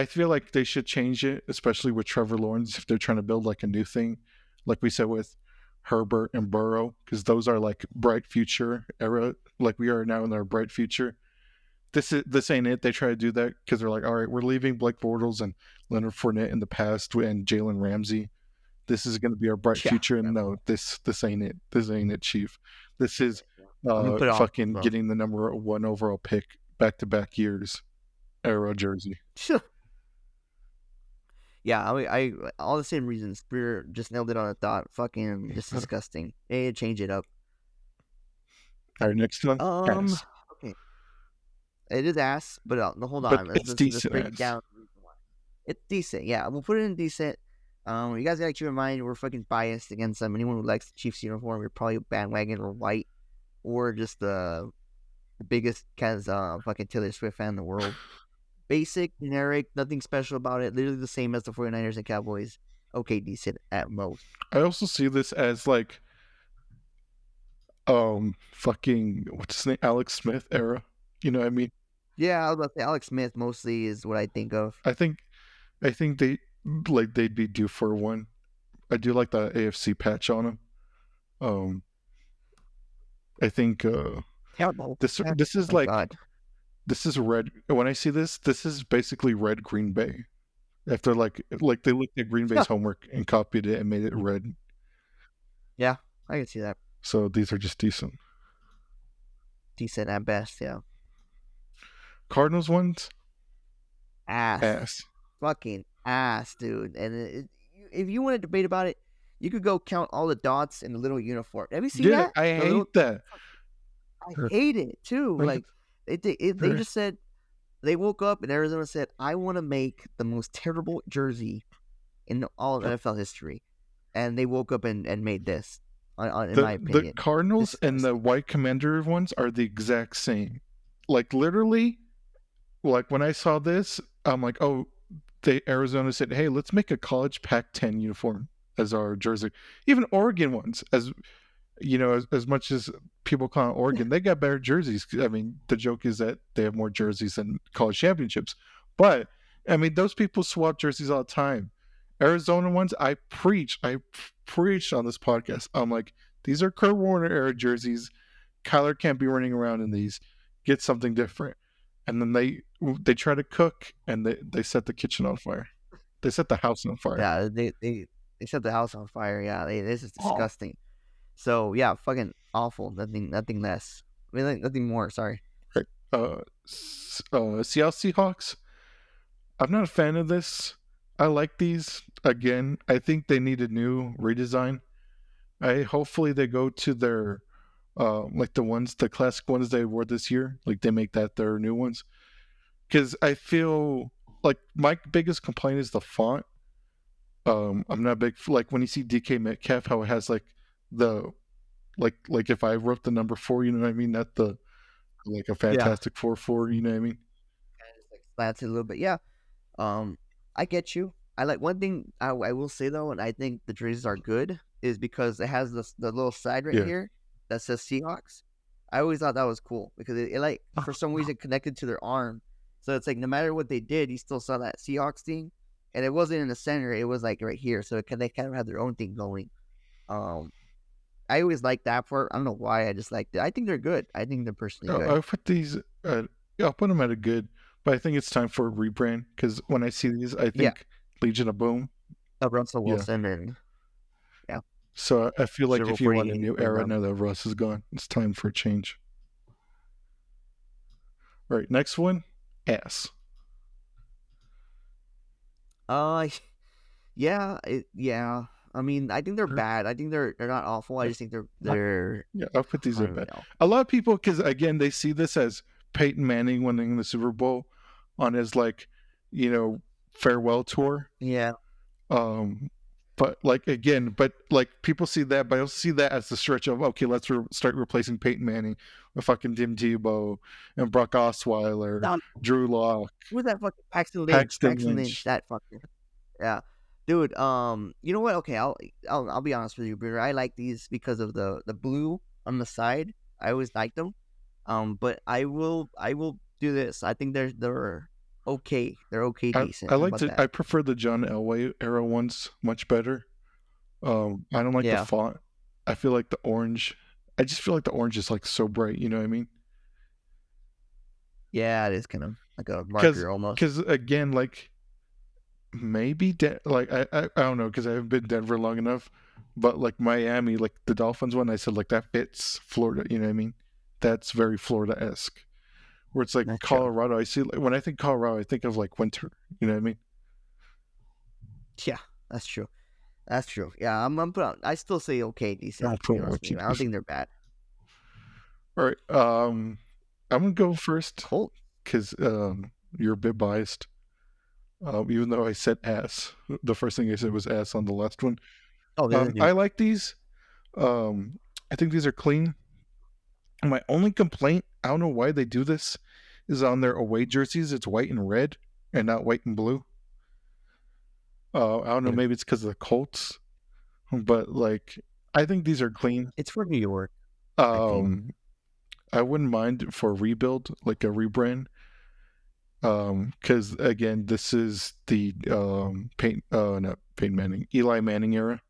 feel like they should change it, especially with Trevor Lawrence, if they're trying to build like a new thing, like we said with Herbert, and Burrow, because those are like bright future era, like we are now in our bright future. This ain't it. They try to do that because they're like, all right, we're leaving Blake Bortles and Leonard Fournette in the past and Jalen Ramsey. This is going to be our bright Yeah. future, and no, this ain't it. This ain't it, Chief. This is I'm gonna put it on. fucking getting the number 1 overall pick back-to-back years era jersey. Yeah, I all the same reasons. Spear just nailed it on a thought. Fucking just disgusting. Hey, change it up. All right, next one. Ass. Okay. It is ass, but hold But on. it's decent break ass. down. It's decent. Yeah, we'll put it in decent. You guys gotta keep in mind we're fucking biased against them. Anyone who likes the Chiefs uniform, we're probably bandwagon or white, or just the biggest fucking Taylor Swift fan in the world. Basic, generic, nothing special about it. Literally the same as the 49ers and Cowboys. Okay, decent at most. I also see this as like fucking what's his name, Alex Smith era. You know what I mean? Yeah, I was about to say Alex Smith mostly is what I think of. I think they'd be due for one. I do like the AFC patch on them. I think this is like God. This is red. When I see this is basically red Green Bay. After like they looked at Green Bay's homework and copied it and made it red. Yeah, I can see that. So these are just decent. Decent at best, yeah. Cardinals ones? Ass. Fucking ass, dude. And if you want to debate about it, you could go count all the dots in the little uniform. Have you seen that? I hate that. I hate it too. Like they just said they woke up and Arizona said, "I want to make the most terrible jersey in all of NFL history," and they woke up and made this. In my opinion, the Cardinals and the white Commander ones are the exact same. Like literally, like when I saw this, I'm like, oh, Arizona said, hey, let's make a college Pac-10 uniform as our jersey. Even Oregon ones, as you know, as much as people call it Oregon, they got better jerseys. I mean, the joke is that they have more jerseys than college championships. But I mean, those people swap jerseys all the time. Arizona ones, I preached on this podcast. I'm like, these are Kurt Warner era jerseys. Kyler can't be running around in these. Get something different. And then they try to cook and they set the kitchen on fire. They set the house on fire. Yeah, they set the house on fire. Yeah, this is disgusting. So yeah, fucking awful. Nothing less. I mean, like, nothing more. Sorry. Right. Seattle Seahawks. I'm not a fan of this. I like these. Again, I think they need a new redesign. Hopefully they go to their like the classic ones they wore this year. Like they make that their new ones. Because I feel like my biggest complaint is the font. I'm not big like when you see DK Metcalf, how it has like the like if I wrote the number 4, you know what I mean? Not the like a Fantastic 4-4, you know what I mean? Kind of like slants it a little bit. Yeah. I get you. I like one thing I will say though, and I think the jerseys are good, is because it has the little side right here that says Seahawks. I always thought that was cool because it like for some reason connected to their arm, so it's like no matter what they did, you still saw that Seahawks thing, and it wasn't in the center; it was like right here, so they kind of had their own thing going. I always liked that part. I don't know why. I just liked it. I think they're good. I think they're personally good. I'll put these. I'll put them at a good. But I think it's time for a rebrand because when I see these, I think Legion of Boom. Russell Wilson and So I feel like if you want a 48, new era now that Russ is gone, it's time for a change. All right, next one, ass. Yeah. I mean, I think they're bad. I think they're not awful. I just think they're. Yeah, I'll put these in bad. A lot of people, because again, they see this as Peyton Manning winning the Super Bowl on his like, farewell tour. Yeah. But like again, people see that, but I also see that as the stretch of okay, let's start replacing Peyton Manning with fucking Tim Tebow and Brock Osweiler, Drew Lock. Who's that fucking Paxton Lynch? That fucker. Yeah, dude. You know what? Okay, I'll be honest with you, Brunner. I like these because of the blue on the side. I always liked them. But I will do this. I think they're okay. They're okay, decent. I prefer the John Elway era ones much better. I don't like the font. I feel like the orange. I just feel like the orange is like so bright. You know what I mean? Yeah, it is kind of like a marker almost. Because again, like maybe like I don't know because I haven't been Denver long enough, but like Miami, like the Dolphins one, I said like that fits Florida. You know what I mean? That's very Florida esque. Where it's like That's true. Colorado, I see like when I think Colorado, I think of like winter. You know what I mean? Yeah, that's true. That's true. Yeah, I still say okay, decent. I'll To be put honest more with you, I don't keepers. think they're bad. All right. I'm gonna go first Colt. because you're a bit biased. Even though I said ass, the first thing I said was ass on the last one. Oh, they're the I new. like these. I think these are clean. My only complaint, I don't know why they do this, is on their away jerseys. It's white and red, and not white and blue. I don't know. Yeah. Maybe it's because of the Colts, but like, I think these are clean. It's for New York, I think. Um, I wouldn't mind for a rebuild, like a rebrand. Because again, this is the not Peyton Manning, Eli Manning era.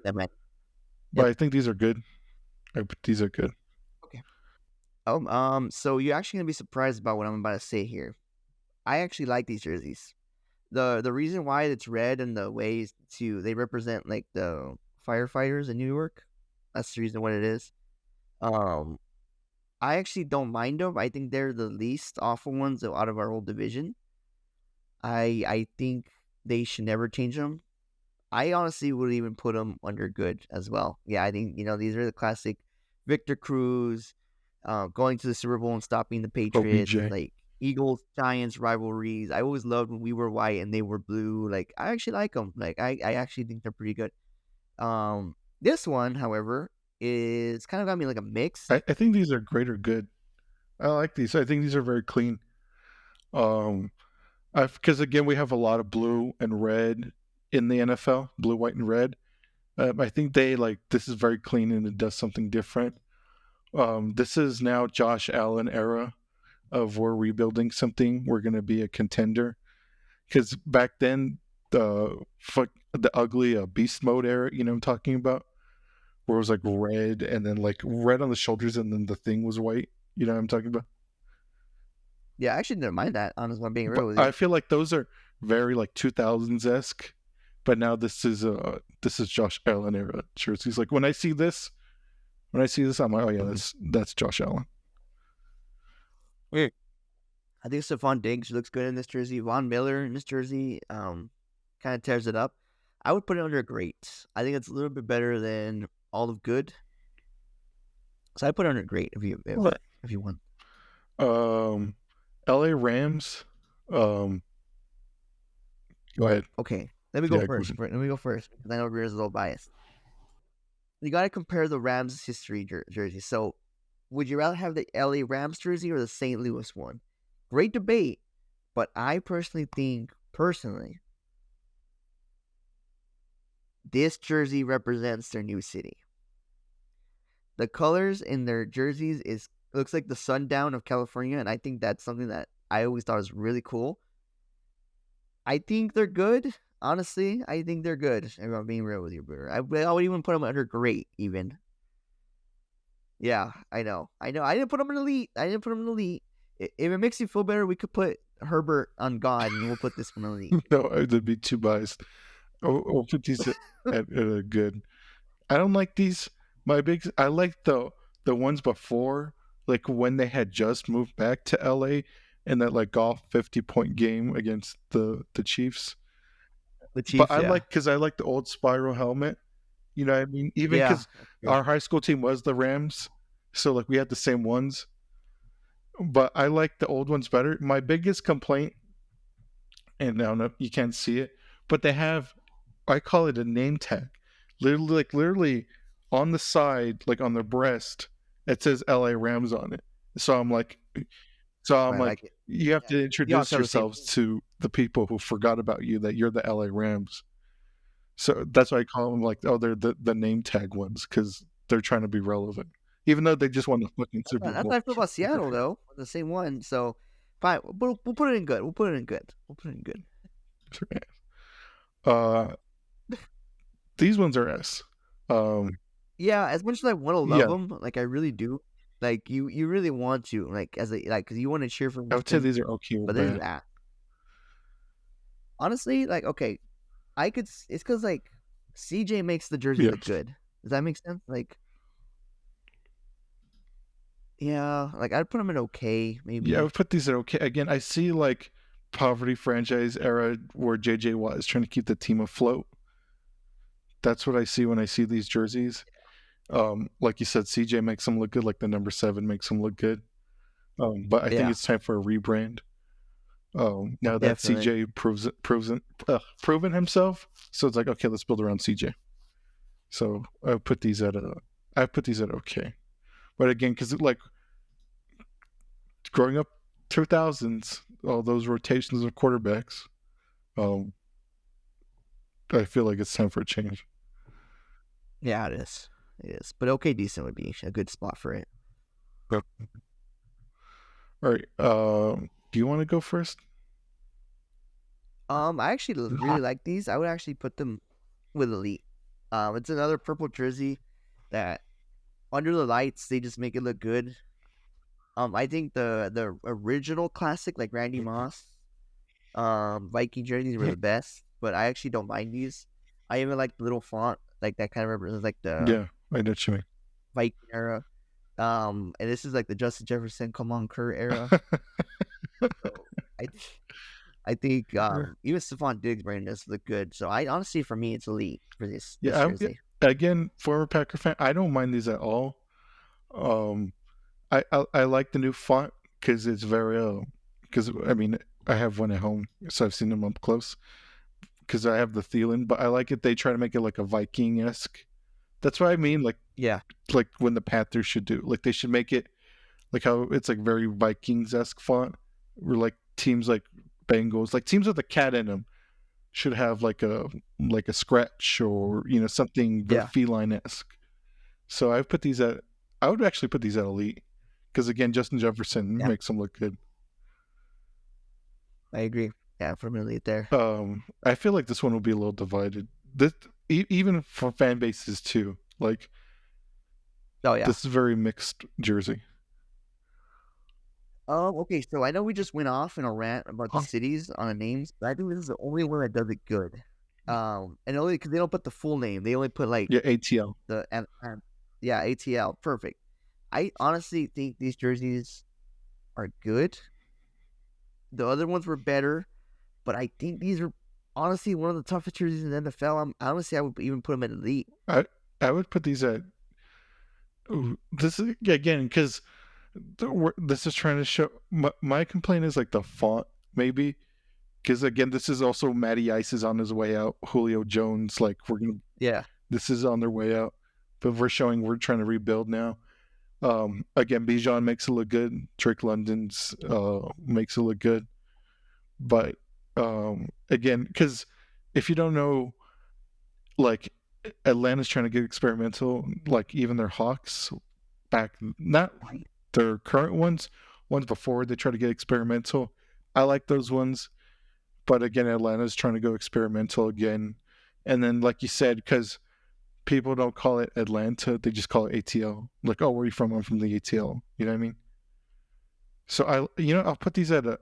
That man. But Yep. I think these are good. These are good. Okay. So you're actually gonna be surprised about what I'm about to say here. I actually like these jerseys. The reason why it's red and the ways to they represent like the firefighters in New York. That's the reason what it is. Um, I actually don't mind them. I think they're the least awful ones out of our whole division. I think they should never change them. I honestly would even put them under good as well. Yeah, I think these are the classic Victor Cruz, going to the Super Bowl and stopping the Patriots, OBJ. like Eagles Giants rivalries. I always loved when we were white and they were blue. Like I actually like them. Like I actually think they're pretty good. This one, however, is kind of got me like a mix. I think these are great or good. I like these. I think these are very clean. Um, because again, we have a lot of blue and red in the NFL, blue, white, and red. I think they like this is very clean and it does something different. This is now Josh Allen era of we're rebuilding something. We're gonna be a contender. Because back then, the ugly beast mode era, you know what I'm talking about, where it was like red and then like red on the shoulders and then the thing was white. You know what I'm talking about? Yeah, I actually didn't mind that. Honestly, if I'm being But real with I you. feel like those are very like 2000s esque. But now this is Josh Allen era jerseys. Like when I see this, I'm like, oh yeah, that's Josh Allen. Weird. I think Stephon Diggs looks good in this jersey. Von Miller in this jersey, kind of tears it up. I would put it under great. I think it's a little bit better than all of good. So I put it under great if you want. Um, L.A. Rams. Go ahead. Okay, let me go Yeah, go first. ahead. Let me go first because I know Rears is a little biased. You got to compare the Rams' history jersey. So, would you rather have the LA Rams jersey or the St. Louis one? Great debate, but I personally think, this jersey represents their new city. The colors in their jerseys looks like the sundown of California, and I think that's something that I always thought was really cool. I think they're good. Honestly, I think they're good. If I'm being real with you, Brunner. I would even put them under great, even. Yeah, I know. I didn't put them in elite. If it makes you feel better, we could put Herbert on God, and we'll put this one in elite. No, I'd be too biased. Or put these at a good. I don't like these. I like the ones before, like when they had just moved back to LA and that like golf 50-point game against the Chiefs. The But Chiefs, yeah. because I like the old spiral helmet. You know what I mean? Even Yeah. because our high school team was the Rams, so like we had the same ones. But I like the old ones better. My biggest complaint, and I don't know, you can't see it, but they have, I call it a name tag. Literally on the side, like on the breast, it says LA Rams on it. So I'm like, so I'm I like like, it. you have Yeah, to we introduce also have the same yourselves to the people who forgot about you that you're the LA Rams. So that's why I call them like, oh, they're the name tag ones because they're trying to be relevant, even though they just won the fucking Super That's Bowl. how I feel about Seattle, though. The same one. So, fine. We'll put it in good. We'll put it in good. Uh, these ones are S. Yeah, as much as I want to love Yeah, him, like I really do, like you really want to, like as a like because you want to cheer for him I to would say win, these are okay or but there's bad. that. Honestly, like okay, it's because like CJ makes the jersey Yeah, look good. Does that make sense? Like yeah, like I'd put him in okay, yeah, I maybe. would put these at okay. Again, I see like poverty franchise era where JJ Watt is trying to keep the team afloat. That's what I see when I see these jerseys. Like you said, CJ makes them look good. Like the number 7 makes them look good. But I think Yeah, it's time for a rebrand. Now that definitely. CJ proven himself, so it's like okay, let's build around CJ. So I put these at okay. But again, because like growing up 2000s, all those rotations of quarterbacks, um, I feel like it's time for a change. Yeah, it is. It is. But okay, decent would be a good spot for it. Yep. All right. Do you want to go first? I actually really like these. I would actually put them with elite. It's another purple jersey that under the lights they just make it look good. I think the original classic like Randy Moss, Viking jerseys were the best, but I actually don't mind these. I even like the little font, like that kind of represents like the Yeah, I know what you mean. Viking era. And this is like the Justin Jefferson, come on, Kurt era. So I think even Stephon Diggs brand does look good. So I honestly, for me, it's elite for this Yeah, jersey. again, former Packer fan, I don't mind these at all. Um, I like the new font because it's very because I mean I have one at home, so I've seen them up close because I have the Thielen, but I like it. They try to make it like a Viking esque. That's what I mean, Yeah, like when the Panthers should do, like they should make it like how it's like very Vikings esque font, where like teams like Bengals, like teams with a cat in them, should have like a scratch or something very yeah, feline esque. So I would actually put these at elite because again, Justin Jefferson yeah. makes them look good. I agree. Yeah, for elite there. I feel like this one will be a little divided. This even for fan bases too. Like Oh yeah. this is very mixed jersey. Okay. So I know we just went off in a rant about the cities on the names, but I think this is the only one that does it good. And only because they don't put the full name; they only put like Yeah, ATL. the yeah, ATL. Perfect. I honestly think these jerseys are good. The other ones were better, but I think these are honestly one of the toughest jerseys in the NFL. Honestly, I would even put them at elite. I I would put these at this is again because this is trying to show my complaint is like the font maybe because again this is also Matty Ice is on his way out, Julio Jones, like we're gonna Yeah, this is on their way out, but we're trying to rebuild now. Again, Bijan makes it look good, Drake London's makes it look good, but again because if you don't know, like Atlanta's trying to get experimental, like even their Hawks back, not their current ones before they try to get experimental. I like those ones, but again, Atlanta's trying to go experimental again. And then, like you said, because people don't call it Atlanta, they just call it ATL. Like, oh, where are you from? I'm from the ATL. You know what I mean? So I'll put these at a,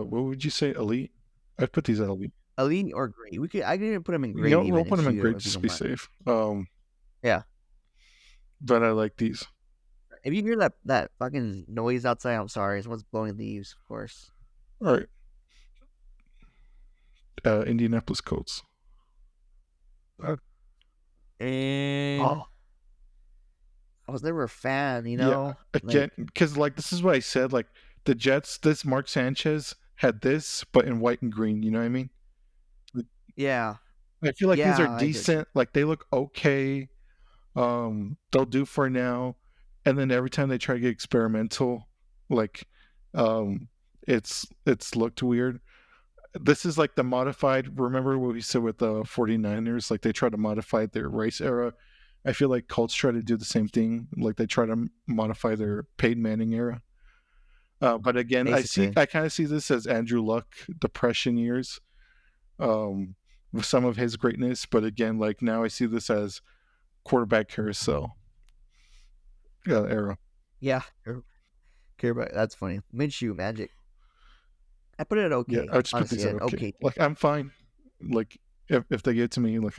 what would you say, elite? I'd put these at elite. elite or great. I could even put them in great We'll even put them in grade if you just to don't be mind. safe. Yeah. But I like these. If you hear that fucking noise outside, I'm sorry. Someone's blowing leaves, of course. All right, Indianapolis Colts. And I was never a fan, Yeah, like again, because like this is what I said. Like the Jets, this Mark Sanchez had this, but in white and green. You know what I mean? Like, yeah, I feel like these are yeah, I get you. decent. Like they look okay. They'll do for now. And then every time they try to get experimental, like, um, it's looked weird. This is like the modified. Remember what we said with the 49ers? Like they try to modify their race era. I feel like Colts try to do the same thing. Like they try to modify their Peyton Manning era. But again, Basically, I kind of see this as Andrew Luck depression years, with some of his greatness. But again, like now I see this as quarterback carousel era. Yeah, care about that's funny. Minshew Magic. I put it at Yeah, okay. I just put Honestly, these at at okay. okay. Like I'm fine. Like if they give it to me, like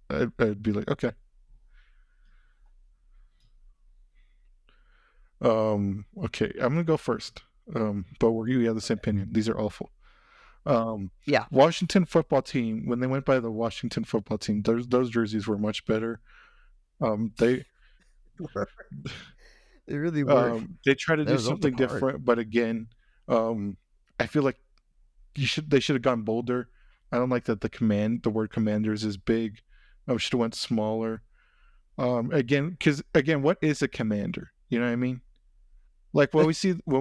I'd be like okay. Okay, I'm gonna go first. But we have the same opinion. These are awful. Um, Yeah, Washington football team. When they went by the Washington football team, those jerseys were much better. They they really were. they try to do Those look something hard. different, but again, I feel like they should have gone bolder. I don't like that the word commanders is big. I should have went smaller. Again, because again, what is a commander? You know what I mean? Like when we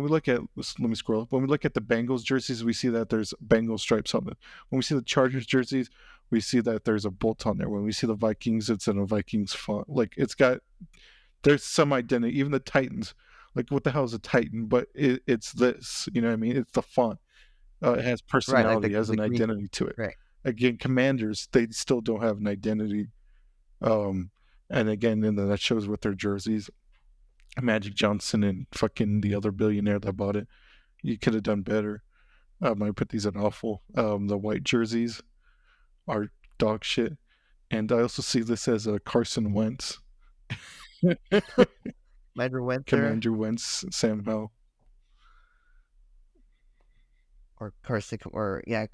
look at let me scroll up. When we look at the Bengals jerseys, we see that there's Bengal stripes on it. When we see the Chargers jerseys, we see that there's a bolt on there. When we see the Vikings, it's in a Vikings font. Like there's some identity. Even the Titans, like what the hell is a Titan? But it's this. You know what I mean? It's the font. It has Right, like personality, has the an green. identity to it. Right. Again, Commanders, they still don't have an identity. Um, and again, and that shows with their jerseys. Magic Johnson and fucking the other billionaire that bought it. You could have done better. I put these in awful. The white jerseys are dog shit. And I also see this as a Carson Wentz. Commander went there, Commander Wentz, Sam Howell. or Carson, or yeah,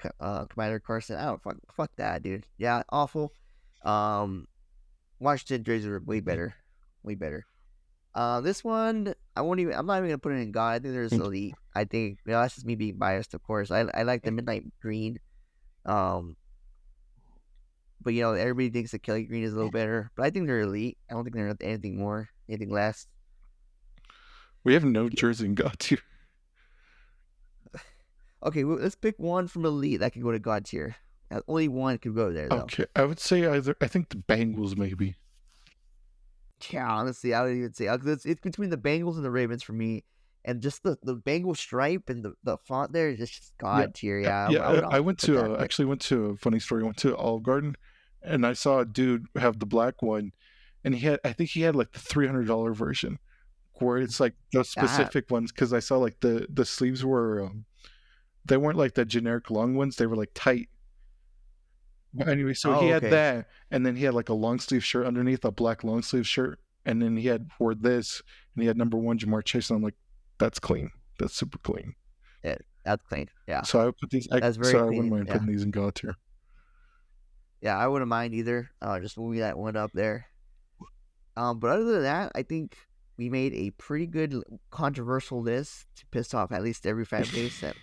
Commander Carson. I don't fuck that, dude. Yeah, awful. Washington jerseys are way better, way better. This one I won't even. I'm not even gonna put it in God. I think there's elite. I think that's just me being biased, of course. I like the midnight green. Um, but everybody thinks the Kelly green is a little better. But I think they're elite. I don't think they're anything more, anything less. We have no jersey in God tier. Okay, well, let's pick one from elite that can go to God tier. Only one could go there, though. Okay, I would say either. I think the Bengals maybe. Yeah, honestly, I would even say it's between the Bengals and the Ravens for me, and just the Bengal stripe and the font there is just God tier. Yeah, I would I went put that to there. actually went to a funny story. I went to Olive Garden, and I saw a dude have the black one, and I think he had like the $300 version, where it's like those specific ones. Because I saw like the sleeves were they weren't like the generic long ones; they were like tight. But anyway, so he had Okay. that, and then he had like a long sleeve shirt underneath, a black long sleeve shirt, and then he had wore this, and he had number one Jamar Chase, and I'm like, that's clean. That's super clean. Yeah, that's clean. Yeah, So I would put these. that's very So I wouldn't clean. mind Yeah, putting these in God tier. yeah, I wouldn't mind either. Just moving that one up there. But other than that, I think we made a pretty good controversial list to piss off at least every fan base. That,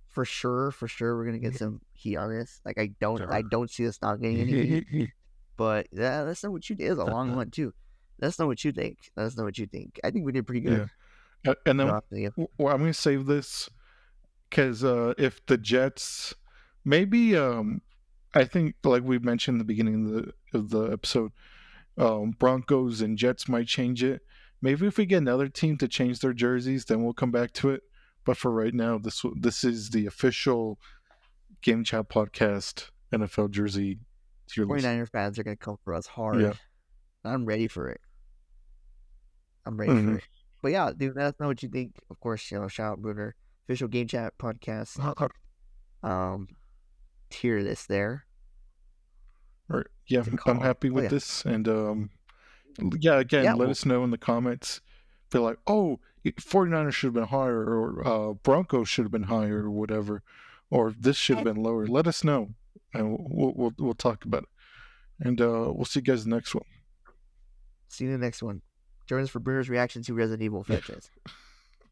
for sure, we're gonna get some heat on this. Like I don't see us not getting any heat. But yeah, let's know what you think. It's a long one too. Let's know what you think. I think we did pretty good. And then Yeah. well, I'm going to save this because if the Jets, maybe I think like we mentioned in the beginning of the episode, Broncos and Jets might change it. Maybe if we get another team to change their jerseys, then we'll come back to it. But for right now, this is the official Game Chat Podcast NFL jersey tier list. 49er fans are gonna come for us hard. Yeah. I'm ready for it. For it. But yeah, dude, let us know what you think. Of course, shout out Brunner, official Game Chat Podcast. Tier list there. Right. Yeah, I'm happy with this, and let us know in the comments. Feel like, oh, 49ers should have been higher, or Broncos should have been higher, or whatever, or this should have been lower. Let us know, and we'll talk about it. And we'll see you guys in the next one. See you in the next one. Join us for Brunner's reaction to Resident Evil franchise.